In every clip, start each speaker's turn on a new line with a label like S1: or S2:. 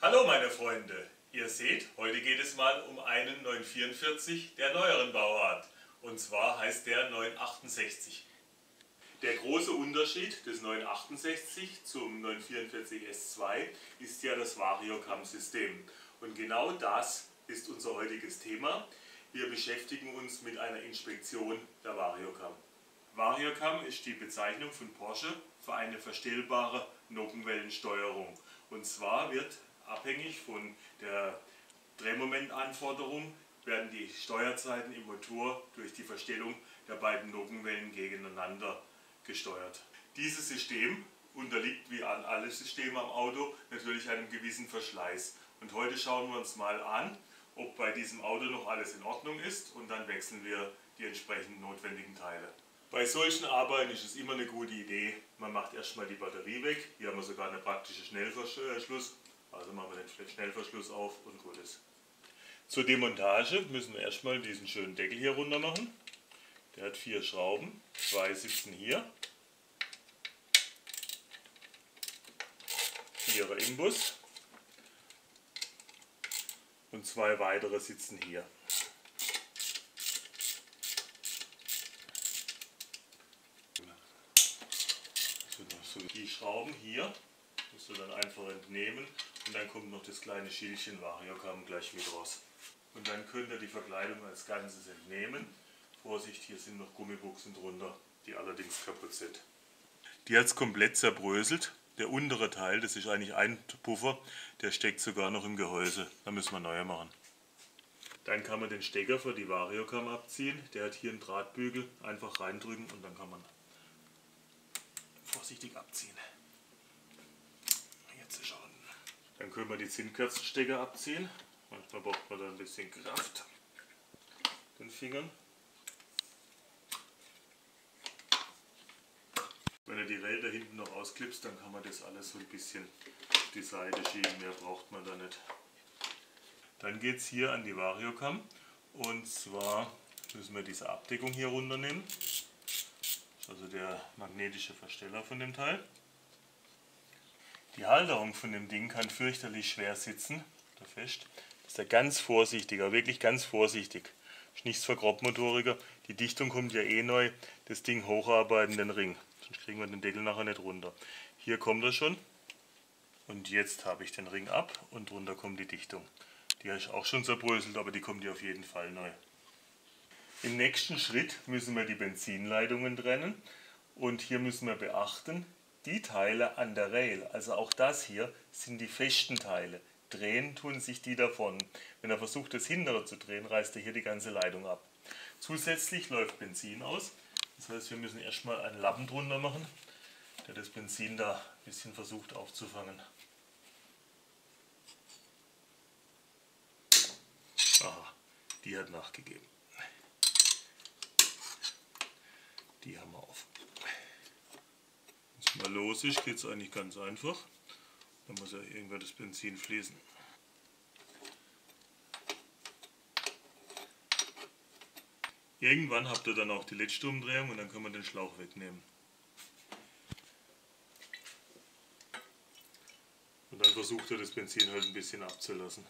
S1: Hallo meine Freunde, ihr seht, heute geht es mal um einen 944 der neueren Bauart. Und zwar heißt der 968. Der große Unterschied des 968 zum 944 S2 ist ja das Variocam-System. Und genau das ist unser heutiges Thema. Wir beschäftigen uns mit einer Inspektion der Variocam. Variocam ist die Bezeichnung von Porsche für eine verstellbare Nockenwellensteuerung. Und zwar wird abhängig von der Drehmomentanforderung werden die Steuerzeiten im Motor durch die Verstellung der beiden Nockenwellen gegeneinander gesteuert. Dieses System unterliegt wie an alle Systeme am Auto natürlich einem gewissen Verschleiß. Und heute schauen wir uns mal an, ob bei diesem Auto noch alles in Ordnung ist, und dann wechseln wir die entsprechend notwendigen Teile. Bei solchen Arbeiten ist es immer eine gute Idee, man macht erstmal die Batterie weg. Hier haben wir sogar einen praktischen Schnellverschluss. Also machen wir den Schnellverschluss auf und gut ist. Zur Demontage müssen wir erstmal diesen schönen Deckel hier runter machen. Der hat 4 Schrauben, 2 sitzen hier, 4er Imbus und 2 weitere sitzen hier. So, die Schrauben hier musst du dann einfach entnehmen und dann kommt noch das kleine Schildchen Variocam gleich mit raus. Und dann könnt ihr die Verkleidung als Ganzes entnehmen. Vorsicht, hier sind noch Gummibuchsen drunter, die allerdings kaputt sind. Die hat es komplett zerbröselt. Der untere Teil, das ist eigentlich ein Puffer, der steckt sogar noch im Gehäuse. Da müssen wir neue machen. Dann kann man den Stecker für die Variocam abziehen. Der hat hier einen Drahtbügel. Einfach reindrücken und dann kann man vorsichtig abziehen. Jetzt ist er unten. Dann können wir die Zinnkerzenstecker abziehen. Manchmal braucht man da ein bisschen Kraft. Den Fingern. Wenn ihr die Räder hinten noch ausklipst, dann kann man das alles so ein bisschen auf die Seite schieben. Mehr braucht man da nicht. Dann geht es hier an die Variocam. Und zwar müssen wir diese Abdeckung hier runternehmen. Das ist also der magnetische Versteller von dem Teil. Die Halterung von dem Ding kann fürchterlich schwer sitzen. Da fest. Das ist ja ganz vorsichtig, aber wirklich ganz vorsichtig. Ist nichts für Grobmotoriker. Die Dichtung kommt ja eh neu. Das Ding hocharbeiten, den Ring. Sonst kriegen wir den Deckel nachher nicht runter. Hier kommt er schon. Und jetzt habe ich den Ring ab und drunter kommt die Dichtung. Die ist auch schon zerbröselt, aber die kommt hier auf jeden Fall neu. Im nächsten Schritt müssen wir die Benzinleitungen trennen. Und hier müssen wir beachten, die Teile an der Rail, also auch das hier, sind die festen Teile. Drehen tun sich die davon. Wenn er versucht, das hintere zu drehen, reißt er hier die ganze Leitung ab. Zusätzlich läuft Benzin aus. Das heißt, wir müssen erstmal einen Lappen drunter machen, der das Benzin da ein bisschen versucht aufzufangen. Aha, die hat nachgegeben. Die haben wir auf. Wenn es mal los ist, geht es eigentlich ganz einfach. Da muss ja irgendwann das Benzin fließen. Irgendwann habt ihr dann auch die letzte Umdrehung und dann können wir den Schlauch wegnehmen. Und dann versucht ihr das Benzin halt ein bisschen abzulassen.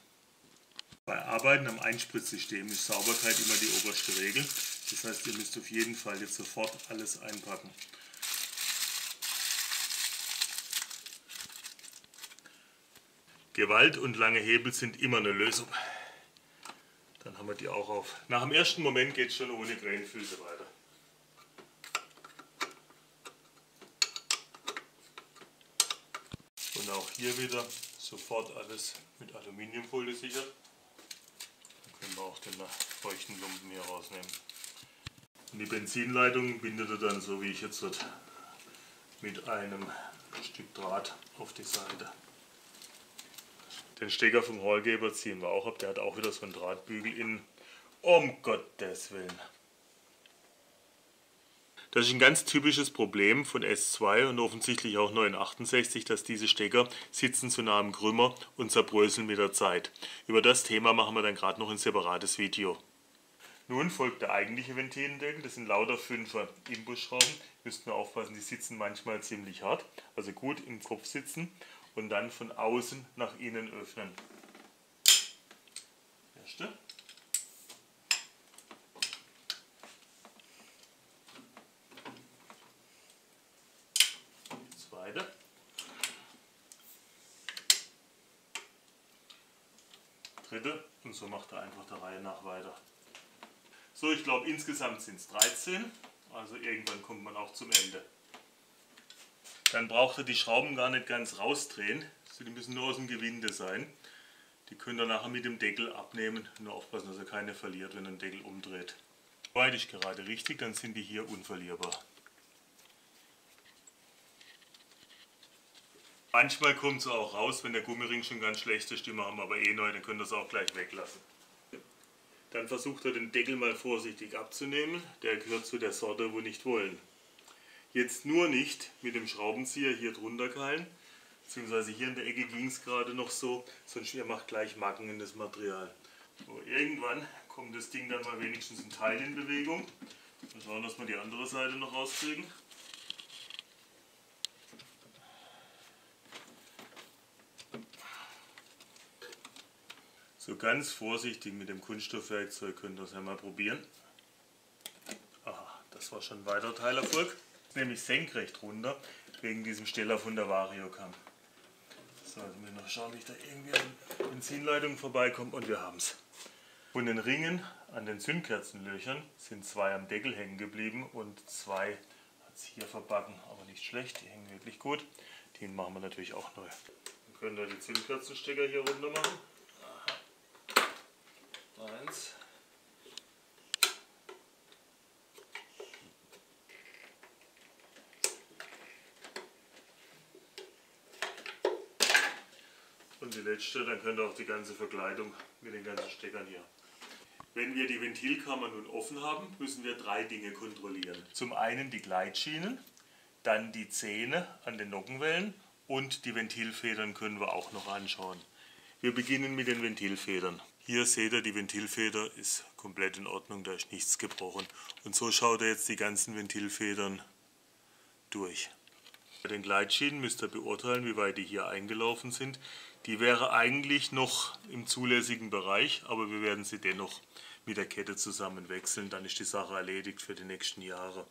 S1: Bei Arbeiten am Einspritzsystem ist Sauberkeit immer die oberste Regel. Das heißt, ihr müsst auf jeden Fall jetzt sofort alles einpacken. Gewalt und lange Hebel sind immer eine Lösung. Dann haben wir die auch auf. Nach dem ersten Moment geht es schon ohne Krähenfüße weiter. Und auch hier wieder sofort alles mit Aluminiumfolie sichern. Dann können wir auch den feuchten Lumpen hier rausnehmen. Und die Benzinleitung bindet ihr dann so wie ich jetzt wird mit einem Stück Draht auf die Seite. Den Stecker vom Rollgeber ziehen wir auch ab, der hat auch wieder so einen Drahtbügel innen. Um Gottes Willen. Das ist ein ganz typisches Problem von S2 und offensichtlich auch 968, dass diese Stecker sitzen zu nah am Krümmer und zerbröseln mit der Zeit. Über das Thema machen wir dann gerade noch ein separates Video. Nun folgt der eigentliche Ventilendeckel, das sind lauter 5er Imbusschrauben. Müsst nur aufpassen, die sitzen manchmal ziemlich hart, also gut im Kopf sitzen. und dann von außen nach innen öffnen. Erste. Zweite. Dritte. Und so macht er einfach der Reihe nach weiter. So, ich glaube insgesamt sind es 13. Also irgendwann kommt man auch zum Ende. Dann braucht ihr die Schrauben gar nicht ganz rausdrehen. Die müssen nur aus dem Gewinde sein. Die könnt ihr nachher mit dem Deckel abnehmen. Nur aufpassen, dass ihr keine verliert, wenn ihr den Deckel umdreht. Beide ich gerade richtig, dann sind die hier unverlierbar. Manchmal kommt es auch raus, wenn der Gummiring schon ganz schlechte Stimme haben, aber eh neu, dann könnt ihr es auch gleich weglassen. Dann versucht ihr den Deckel mal vorsichtig abzunehmen. Der gehört zu der Sorte, wo nicht wollen. Jetzt nur nicht mit dem Schraubenzieher hier drunter keilen. Beziehungsweise hier in der Ecke ging es gerade noch so, sonst ihr macht gleich Macken in das Material. So, irgendwann kommt das Ding dann mal wenigstens ein Teil in Bewegung. Mal schauen, dass wir die andere Seite noch rauskriegen. So ganz vorsichtig mit dem Kunststoffwerkzeug könnt ihr das ja mal probieren. Aha, das war schon ein weiterer Teilerfolg. Nämlich senkrecht runter, wegen diesem Steller von der Variocam. So, jetzt müssen wir noch schauen, wie ich da irgendwie an die Benzinleitung vorbeikomme und wir haben es. Von den Ringen an den Zündkerzenlöchern sind 2 am Deckel hängen geblieben und 2 hat es hier verbacken, aber nicht schlecht, die hängen wirklich gut. Die machen wir natürlich auch neu. Dann könnt ihr die Zündkerzenstecker hier runter machen. Aha. 1. Und die letzte, dann könnt ihr auch die ganze Verkleidung mit den ganzen Steckern hier. Wenn wir die Ventilkammer nun offen haben, müssen wir 3 Dinge kontrollieren. Zum einen die Gleitschienen, dann die Zähne an den Nockenwellen und die Ventilfedern können wir auch noch anschauen. Wir beginnen mit den Ventilfedern. Hier seht ihr, die Ventilfeder ist komplett in Ordnung, da ist nichts gebrochen. Und so schaut ihr jetzt die ganzen Ventilfedern durch. Bei den Gleitschienen müsst ihr beurteilen, wie weit die hier eingelaufen sind. Die wäre eigentlich noch im zulässigen Bereich, aber wir werden sie dennoch mit der Kette zusammen wechseln. Dann ist die Sache erledigt für die nächsten Jahre.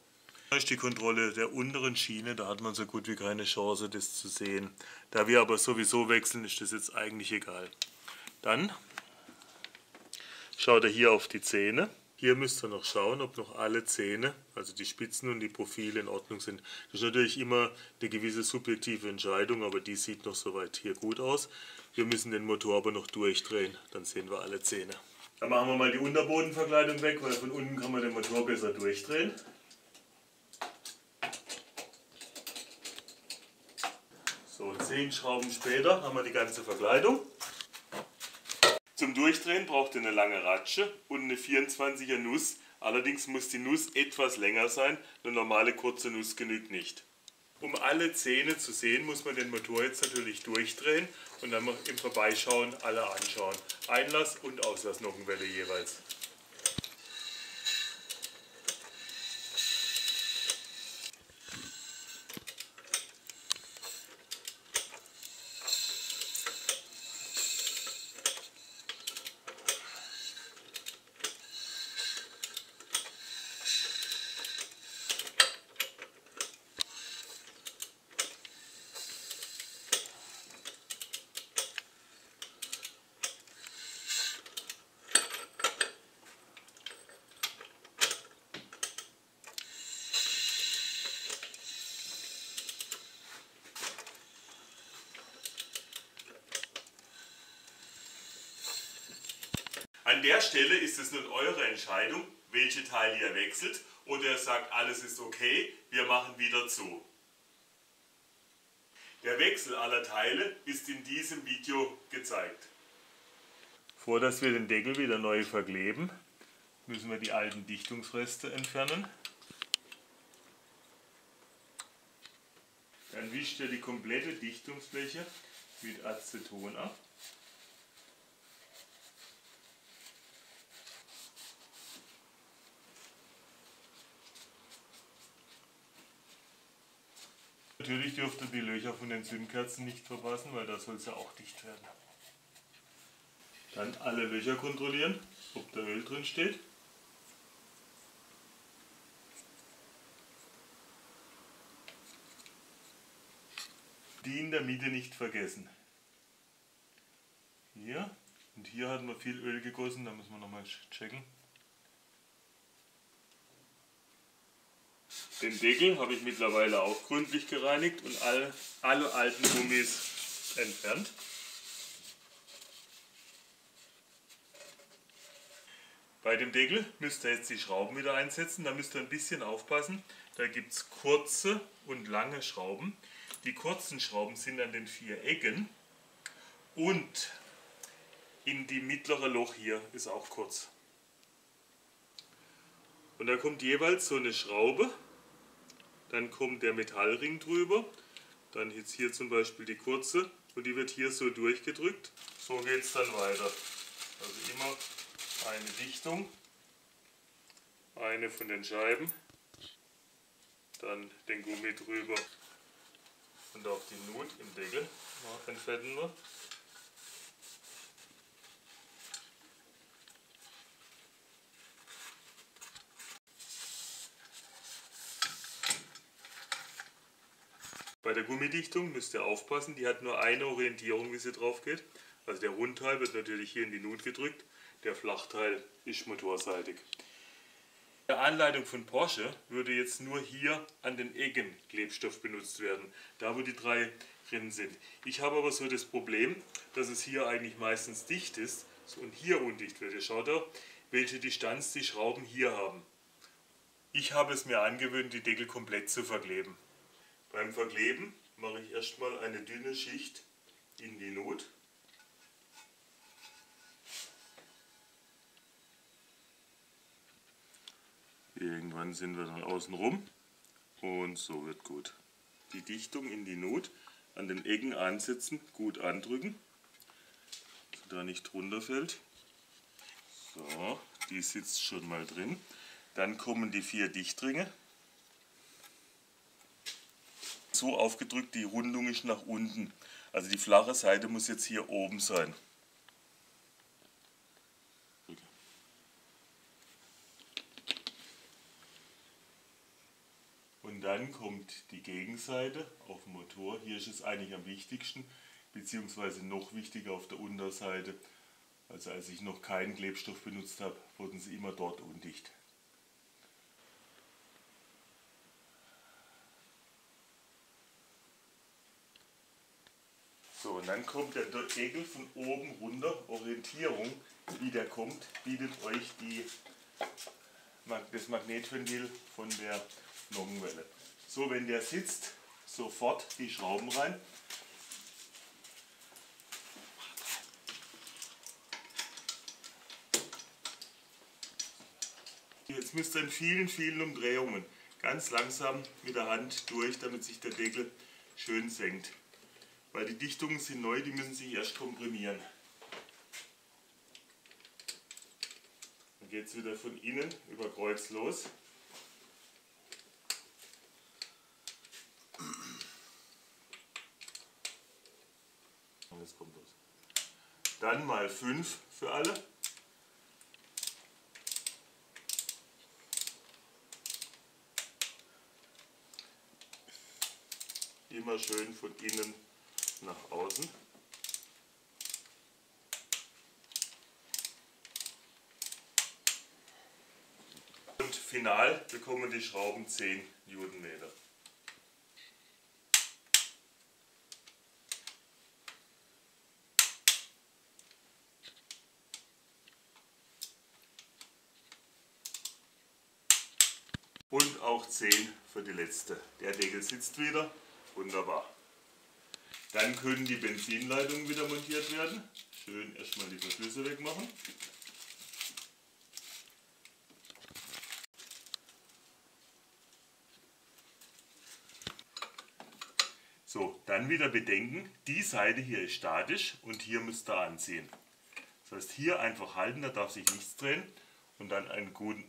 S1: Da ist die Kontrolle der unteren Schiene, da hat man so gut wie keine Chance, das zu sehen. Da wir aber sowieso wechseln, ist das jetzt eigentlich egal. Dann schaut ihr hier auf die Zähne. Hier müsst ihr noch schauen, ob noch alle Zähne, also die Spitzen und die Profile in Ordnung sind. Das ist natürlich immer eine gewisse subjektive Entscheidung, aber die sieht noch soweit hier gut aus. Wir müssen den Motor aber noch durchdrehen, dann sehen wir alle Zähne. Dann machen wir mal die Unterbodenverkleidung weg, weil von unten kann man den Motor besser durchdrehen. So, 10 Schrauben später haben wir die ganze Verkleidung. Zum Durchdrehen braucht ihr eine lange Ratsche und eine 24er Nuss. Allerdings muss die Nuss etwas länger sein, eine normale kurze Nuss genügt nicht. Um alle Zähne zu sehen, muss man den Motor jetzt natürlich durchdrehen und dann im Vorbeischauen alle anschauen. Einlass- und Auslassnockenwelle jeweils. An der Stelle ist es nun eure Entscheidung, welche Teile ihr wechselt oder ihr sagt, alles ist okay, wir machen wieder zu. Der Wechsel aller Teile ist in diesem Video gezeigt. Bevor dass wir den Deckel wieder neu verkleben, müssen wir die alten Dichtungsreste entfernen. Dann wischt ihr die komplette Dichtungsfläche mit Aceton ab. Natürlich dürft ihr die Löcher von den Zündkerzen nicht verpassen, weil da soll es ja auch dicht werden. Dann alle Löcher kontrollieren, ob da Öl drin steht. Die in der Mitte nicht vergessen. Hier und hier hat man viel Öl gegossen, da müssen wir nochmal checken. Den Deckel habe ich mittlerweile auch gründlich gereinigt und alle alten Gummis entfernt. Bei dem Deckel müsst ihr jetzt die Schrauben wieder einsetzen, da müsst ihr ein bisschen aufpassen. Da gibt es kurze und lange Schrauben. Die kurzen Schrauben sind an den 4 Ecken und in die mittlere Loch hier ist auch kurz. Und da kommt jeweils so eine Schraube, dann kommt der Metallring drüber, dann jetzt hier zum Beispiel die kurze und die wird hier so durchgedrückt. So geht es dann weiter. Also immer eine Dichtung, eine von den Scheiben, dann den Gummi drüber und auch die Nut im Deckel entfetten wir. Bei der Gummidichtung müsst ihr aufpassen, die hat nur eine Orientierung, wie sie drauf geht. Also der Rundteil wird natürlich hier in die Nut gedrückt, der Flachteil ist motorseitig. In der Anleitung von Porsche würde jetzt nur hier an den Ecken Klebstoff benutzt werden, da wo die 3 Rinnen sind. Ich habe aber so das Problem, dass es hier eigentlich meistens dicht ist und hier undicht wird. Ihr schaut auch, welche Distanz die Schrauben hier haben. Ich habe es mir angewöhnt, die Deckel komplett zu verkleben. Beim Verkleben mache ich erstmal eine dünne Schicht in die Nut. Irgendwann sind wir dann außen rum und so wird gut. Die Dichtung in die Nut an den Ecken ansetzen, gut andrücken, dass da nicht drunter fällt. So, die sitzt schon mal drin. Dann kommen die 4 Dichtringe. So aufgedrückt, die Rundung ist nach unten. Also die flache Seite muss jetzt hier oben sein. Und dann kommt die Gegenseite auf dem Motor. Hier ist es eigentlich am wichtigsten, beziehungsweise noch wichtiger auf der Unterseite. Also als ich noch keinen Klebstoff benutzt habe, wurden sie immer dort undicht. So, und dann kommt der Deckel von oben runter. Orientierung, wie der kommt, bietet euch das Magnetventil von der Nockenwelle. So, wenn der sitzt, sofort die Schrauben rein. Jetzt müsst ihr in vielen Umdrehungen ganz langsam mit der Hand durch, damit sich der Deckel schön senkt. Weil die Dichtungen sind neu, die müssen sich erst komprimieren. Dann geht es wieder von innen über Kreuz los. Und jetzt kommt los. Dann mal 5 für alle. Immer schön von innen nach außen. Und final bekommen die Schrauben 10 Newtonmeter. Und auch 10 für die letzte. Der Deckel sitzt wieder. Wunderbar. Dann können die Benzinleitungen wieder montiert werden. Schön erstmal die Verschlüsse wegmachen. So, dann wieder bedenken, die Seite hier ist statisch und hier müsst ihr anziehen. Das heißt, hier einfach halten, da darf sich nichts drehen und dann einen guten,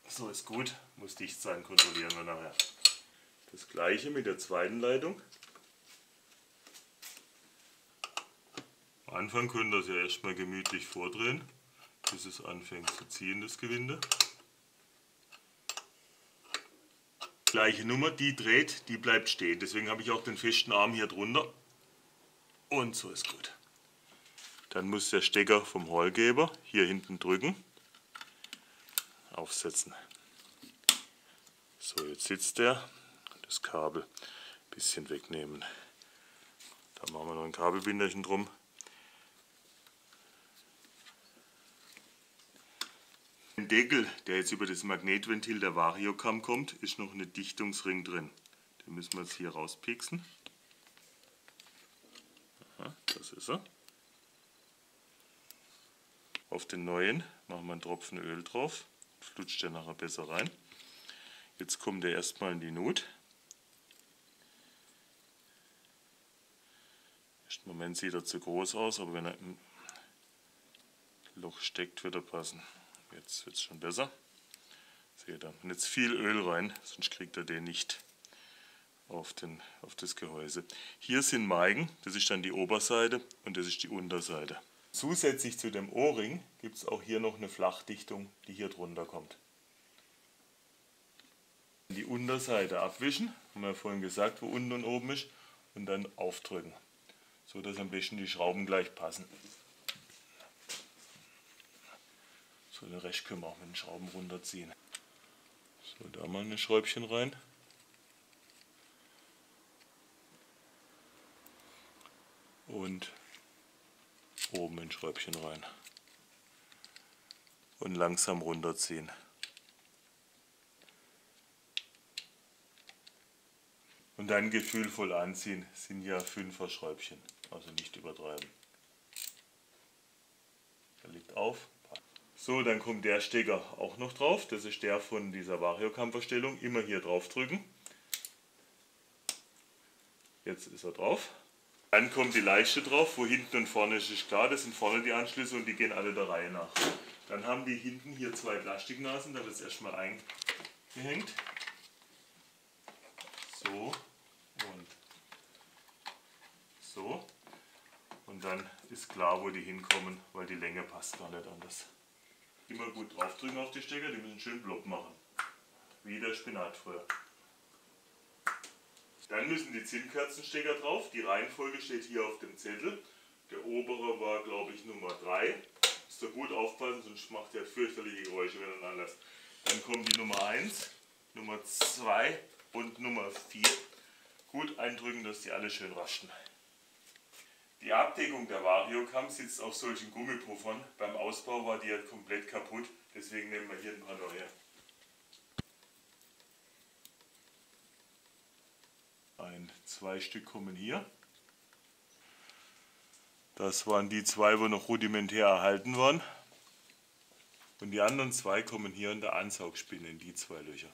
S1: so ist gut, muss dicht sein, kontrollieren wir nachher. Das gleiche mit der zweiten Leitung. Am Anfang könnt ihr es ja erstmal gemütlich vordrehen, bis es anfängt zu ziehen, das Gewinde. Gleiche Nummer, die dreht, die bleibt stehen. Deswegen habe ich auch den festen Arm hier drunter. Und so ist gut. Dann muss der Stecker vom Rollgeber hier hinten drücken, aufsetzen. So, jetzt sitzt der. Das Kabel ein bisschen wegnehmen. Da machen wir noch ein Kabelbinderchen drum. Im Deckel, der jetzt über das Magnetventil der Variocam kommt, ist noch ein Dichtungsring drin. Den müssen wir jetzt hier rauspixen. Aha, das ist er. Auf den neuen machen wir einen Tropfen Öl drauf. Flutscht der nachher besser rein. Jetzt kommt er erstmal in die Nut. Im Moment sieht er zu groß aus, aber wenn er im Loch steckt, wird er passen. Jetzt wird es schon besser. Seht ihr. Und jetzt viel Öl rein, sonst kriegt er den nicht auf das Gehäuse. Hier sind Meigen, das ist dann die Oberseite und das ist die Unterseite. Zusätzlich zu dem O-Ring gibt es auch hier noch eine Flachdichtung, die hier drunter kommt. Die Unterseite abwischen, haben wir ja vorhin gesagt, wo unten und oben ist, und dann aufdrücken, so dass am besten die Schrauben gleich passen. So, den Rest können wir auch mit den Schrauben runterziehen. So, da mal ein Schräubchen rein. Und oben ein Schräubchen rein. Und langsam runterziehen. Und dann gefühlvoll anziehen, sind ja 5er Schräubchen, also nicht übertreiben. Der liegt auf. So, dann kommt der Stecker auch noch drauf, das ist der von dieser Variocam-Verstellung. Immer hier drauf drücken. Jetzt ist er drauf. Dann kommt die Leiste drauf, wo hinten und vorne ist klar, das sind vorne die Anschlüsse und die gehen alle der Reihe nach. Dann haben die hinten hier zwei Plastiknasen, da wird es erstmal eingehängt. So und so. Und dann ist klar, wo die hinkommen, weil die Länge passt gar nicht anders. Immer gut draufdrücken auf die Stecker, die müssen schön plopp machen. Wie der Spinat früher. Dann müssen die Zinnkerzenstecker drauf. Die Reihenfolge steht hier auf dem Zettel. Der obere war, glaube ich, Nummer 3. Müsst ihr gut aufpassen, sonst macht der fürchterliche Geräusche, wenn er anders. Dann kommen die Nummer 1, Nummer 2 und Nummer 4. Gut eindrücken, dass die alle schön raschen. Die Abdeckung der Variocam sitzt auf solchen Gummipuffern. Beim Ausbau war die ja komplett kaputt, deswegen nehmen wir hier ein paar neue. Zwei Stück kommen hier. Das waren die zwei, wo noch rudimentär erhalten waren. Und die anderen zwei kommen hier in der Ansaugspinne, in die zwei Löcher.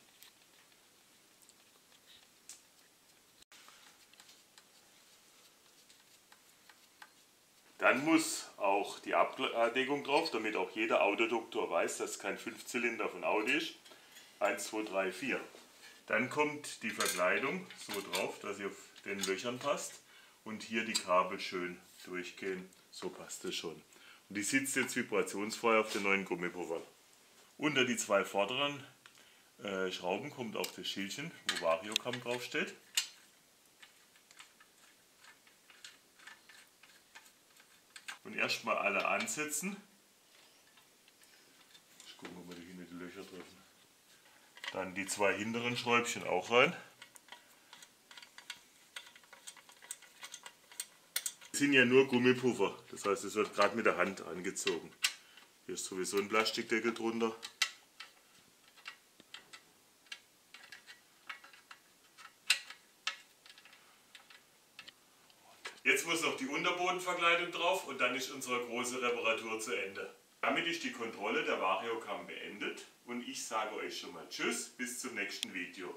S1: Dann muss auch die Abdeckung drauf, damit auch jeder Autodoktor weiß, dass kein 5-Zylinder von Audi ist. 1, 2, 3, 4. Dann kommt die Verkleidung so drauf, dass sie auf den Löchern passt. Und hier die Kabel schön durchgehen. So passt es schon. Und die sitzt jetzt vibrationsfrei auf den neuen Gummipuffern. Unter die zwei vorderen Schrauben kommt auch das Schildchen, wo Variocam draufsteht. Und erstmal alle ansetzen. Ich gucke mal, ob wir hier die Löcher treffen. Dann die zwei hinteren Schräubchen auch rein. Das sind ja nur Gummipuffer, das heißt, es wird gerade mit der Hand angezogen. Hier ist sowieso ein Plastikdeckel drunter. Jetzt muss noch die Unterbodenverkleidung drauf und dann ist unsere große Reparatur zu Ende. Damit ist die Kontrolle der Variocam beendet und ich sage euch schon mal Tschüss, bis zum nächsten Video.